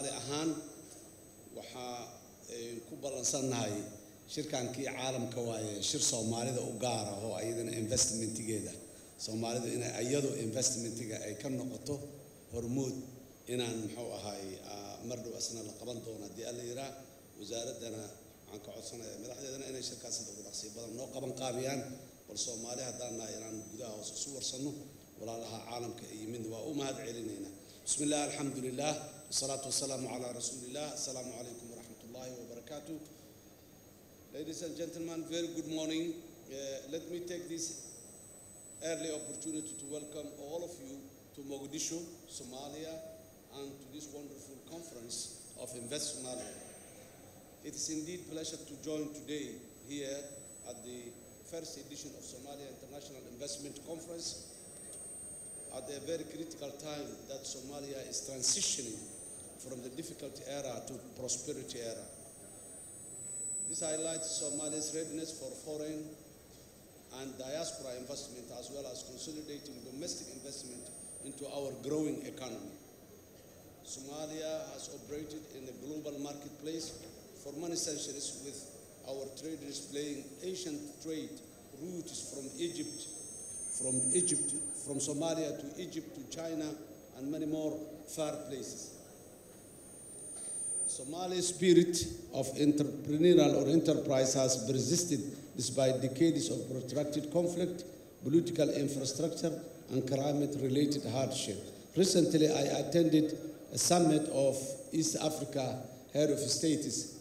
ahaan waxa ku balansannahay shirkankii caalamka waaye shir Soomaalida u gaar ah oo ayadana investmentigeeda Soomaalida in ayadu investmentiga ay ka noqoto hormuud inaan muxuu ahay mardhow asna la qaban doono hadii alla yira wasaaradana aan ka codsanayaa madaxdeedana inay shirkaas ugu dhaqsi badan noo qaban qaabiyaan bal Soomaaliya hadaan inaan gudaha hoos u warsano walaalaha caalamka iyo mid waa u mahad celinayna bismillah alhamdulillah wassalatu wassalamu ala rasulillah assalamu alaykum wa rahmatullahi wa barakatuh. Ladies and gentlemen, very good morning. Let me take this early opportunity to welcome all of you to Mogadishu, Somalia, and to this wonderful conference of Invest Somalia. It is indeed a pleasure to join today here at the first edition of Somalia International Investment Conference at a very critical time that Somalia is transitioning from the difficult era to prosperity era. This highlights Somalia's readiness for foreign and diaspora investment, as well as consolidating domestic investment into our growing economy. Somalia has operated in the global marketplace for many centuries, with our traders playing ancient trade routes from Somalia to Egypt to China and many more far places. Somalia's spirit of entrepreneurial or enterprise has persisted despite decades of protracted conflict, political infrastructure, and climate-related hardship. Recently, I attended a summit of East Africa head of states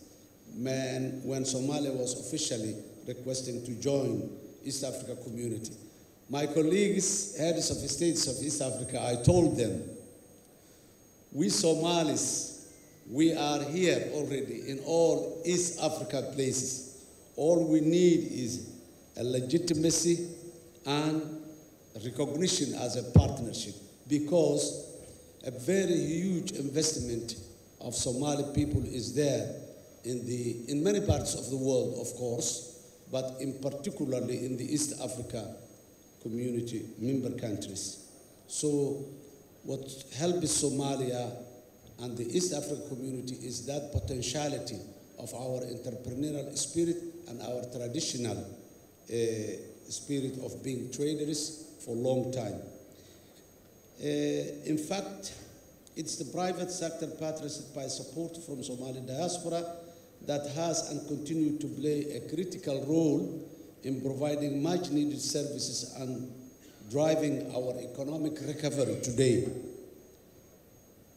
when Somalia was officially requesting to join East Africa community. My colleagues, heads of states of East Africa, I told them, we Somalis, we are here already in all East Africa places. All we need is a legitimacy and recognition as a partnership, because a very huge investment of Somali people is there in many parts of the world, of course, but in particularly in the East Africa community member countries. So what helps Somalia and the East African community is that potentiality of our entrepreneurial spirit and our traditional spirit of being traders for a long time. In fact, it's the private sector partnership by support from Somali diaspora that has and continues to play a critical role in providing much needed services and driving our economic recovery today.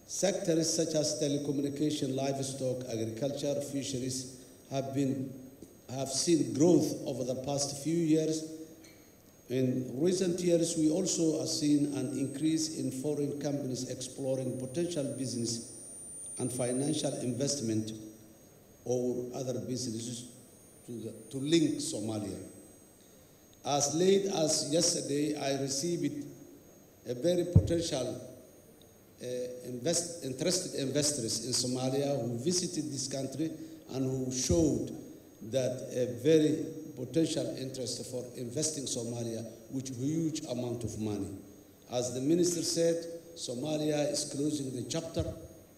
Sectors such as telecommunication, livestock, agriculture, fisheries have seen growth over the past few years. In recent years, we also have seen an increase in foreign companies exploring potential business and financial investment or other businesses to link Somalia. As late as yesterday, I received a very potential interested investors in Somalia who visited this country and who showed that a very potential interest for investing Somalia with huge amount of money. As the minister said, Somalia is closing the chapter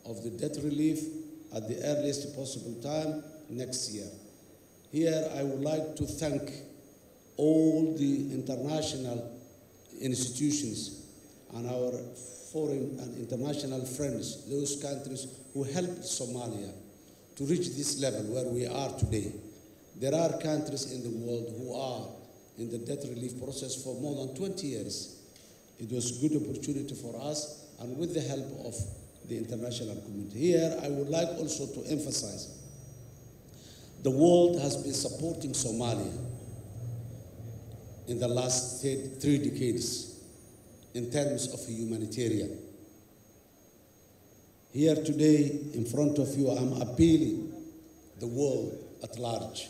of the debt relief at the earliest possible time next year. Here I would like to thank all the international institutions and our foreign and international friends, those countries who helped Somalia to reach this level where we are today. There are countries in the world who are in the debt relief process for more than 20 years. It was a good opportunity for us, and with the help of the international community. Here, I would like also to emphasize, the world has been supporting Somalia in the last 3 decades in terms of humanitarian. Here today, in front of you, I'm appealing the world at large.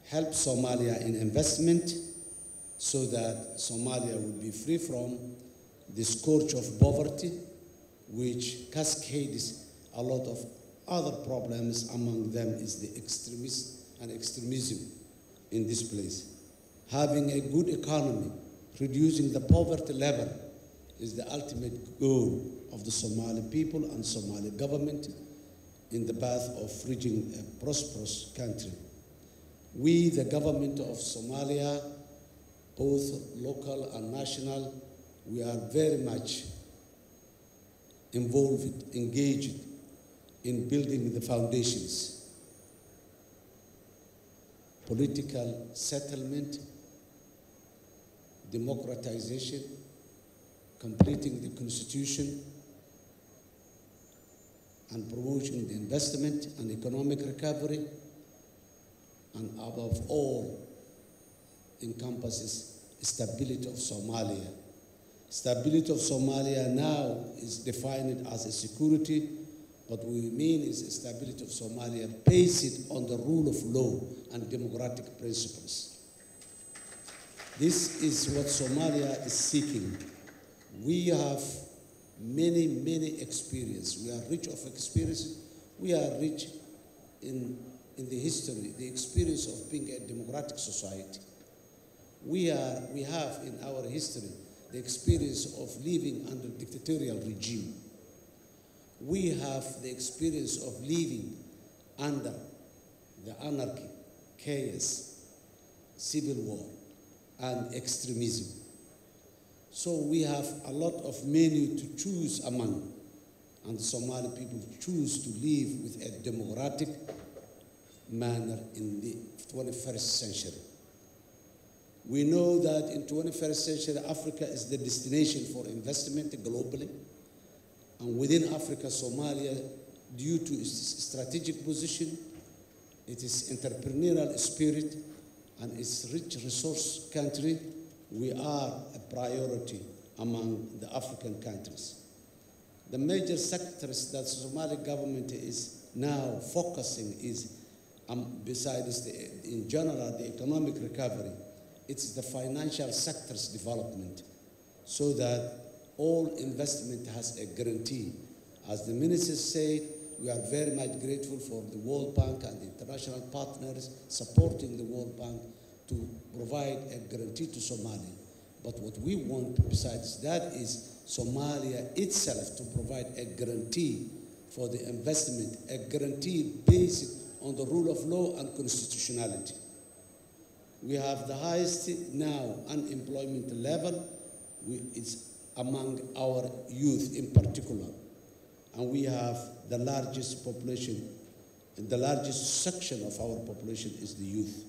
Help Somalia in investment so that Somalia will be free from the scourge of poverty, which cascades a lot of other problems. Among them is the extremism in this place. Having a good economy, reducing the poverty level is the ultimate goal of the Somali people and Somali government in the path of reaching a prosperous country. We, the government of Somalia, both local and national, we are very much involved, engaged in building the foundations, political settlement, democratization, completing the constitution, and promoting the investment and economic recovery, and above all, encompasses stability of Somalia. Stability of Somalia now is defined as a security. What we mean is stability of Somalia based on the rule of law and democratic principles. This is what Somalia is seeking. We have many experience. We are rich of experience. We are rich in the history, the experience of being a democratic society. We have in our history the experience of living under dictatorial regime. We have the experience of living under the anarchy, chaos, civil war, and extremism. So we have a lot of menu to choose among, and the Somali people choose to live with a democratic manner in the 21st century. We know that in 21st century, Africa is the destination for investment globally. And within Africa, Somalia, due to its strategic position, its entrepreneurial spirit, and its rich resource country, we are a priority among the African countries. The major sectors that the Somali government is now focusing is, besides in general, the economic recovery, it's the financial sector's development, so that all investment has a guarantee. As the minister said, we are very much grateful for the World Bank and the international partners supporting the World Bank to provide a guarantee to Somalia. But what we want besides that is Somalia itself to provide a guarantee for the investment, a guarantee based on the rule of law and constitutionality. We have the highest now unemployment level. It's among our youth in particular. And we have the largest population, the largest section of our population is the youth.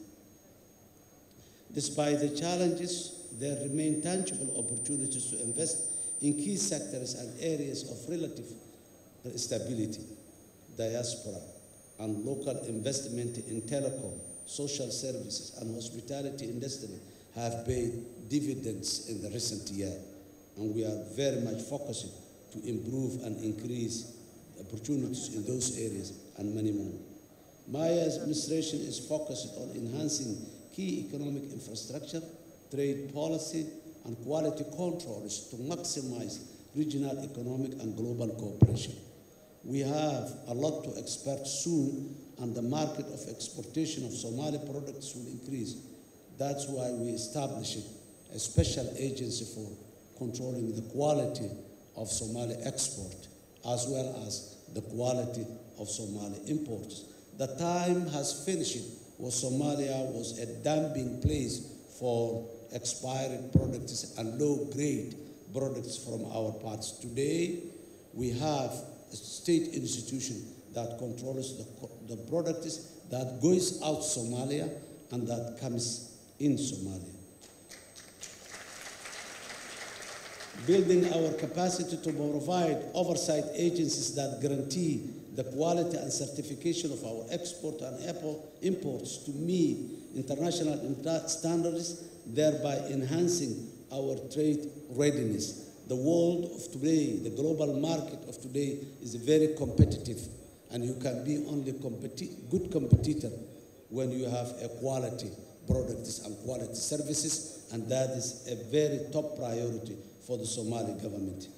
Despite the challenges, there remain tangible opportunities to invest in key sectors and areas of relative stability. Diaspora and local investment in telecom, social services, and hospitality industry have paid dividends in the recent year. And we are very much focusing to improve and increase opportunities in those areas and many more. My administration is focused on enhancing key economic infrastructure, trade policy, and quality controls to maximize regional economic and global cooperation. We have a lot to expect soon, and the market of exportation of Somali products will increase. That's why we established a special agency for controlling the quality of Somali export, as well as the quality of Somali imports. The time has finished where Somalia was a dumping place for expired products and low-grade products from our parts. Today, we have a state institution that controls the products that goes out Somalia and that comes in Somalia. Building our capacity to provide oversight agencies that guarantee the quality and certification of our export and imports to meet international standards, thereby enhancing our trade readiness. The world of today, the global market of today is very competitive, and you can be only good competitor when you have a quality products and quality services, and that is a very top priority for the Somali government.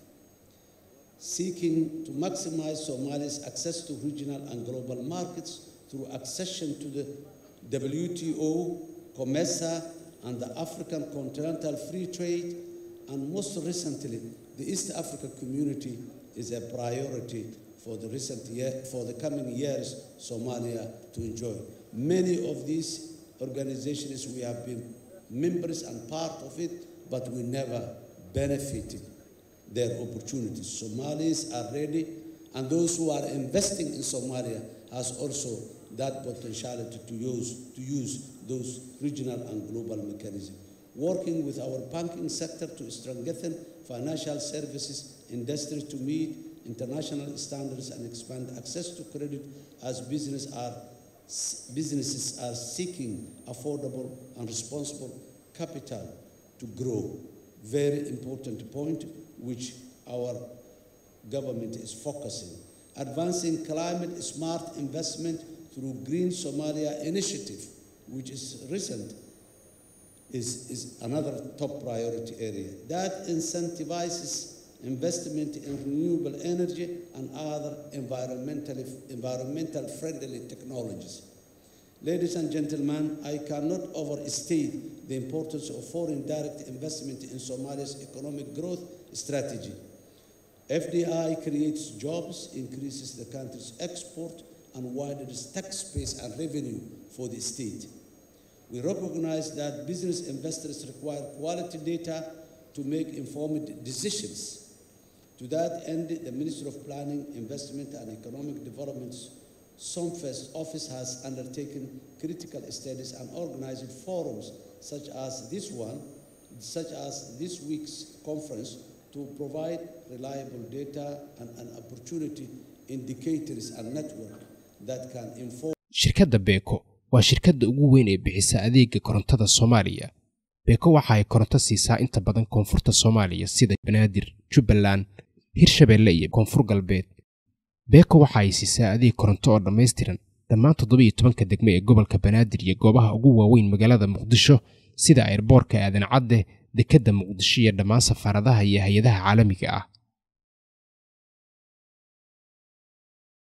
Seeking to maximize Somalia's access to regional and global markets through accession to the WTO, COMESA, and the African Continental Free Trade, and most recently, the East Africa Community is a priority for the coming years Somalia to enjoy. Many of these organizations we have been members and part of it, but we never benefited their opportunities. Somalis are ready, and those who are investing in Somalia has also that potentiality to use those regional and global mechanisms. Working with our banking sector to strengthen financial services industry to meet international standards and expand access to credit as businesses are seeking affordable and responsible capital to grow. Very important point which our government is focusing. Advancing climate smart investment through Green Somalia initiative, which is recent, is another top priority area. That incentivizes investment in renewable energy and other environmental friendly technologies. Ladies and gentlemen, I cannot overstate the importance of foreign direct investment in Somalia's economic growth strategy. FDI creates jobs, increases the country's export, and widens tax base and revenue for the state. We recognize that business investors require quality data to make informed decisions. To that end, the Ministry of Planning, Investment and Economic Development's Somfest office has undertaken critical studies and organized forums such as this week's conference to provide reliable data and opportunity indicators and network that can inform. Shirkadda Beko waa shirkadda ugu weyn ee bixisa adeegga korontada Soomaaliya. Beko waxa ay koronto siisaa inta badan koonfurta Soomaaliya sida Banaadir, Jubbaland, Hirshabeelle iyo Koonfur Galbeed. Beko waxa ay siisaa adeeg koronto oo dhameystiran dhammaan 17 degme ee gobolka Banaadir iyo goobaha ugu waaweyn magaalada Muqdisho sida airportka Aadan Cadde, dekedda Muqdisho iyo dhammaan safaaradaha iyo hay'adaha caalamiga ah.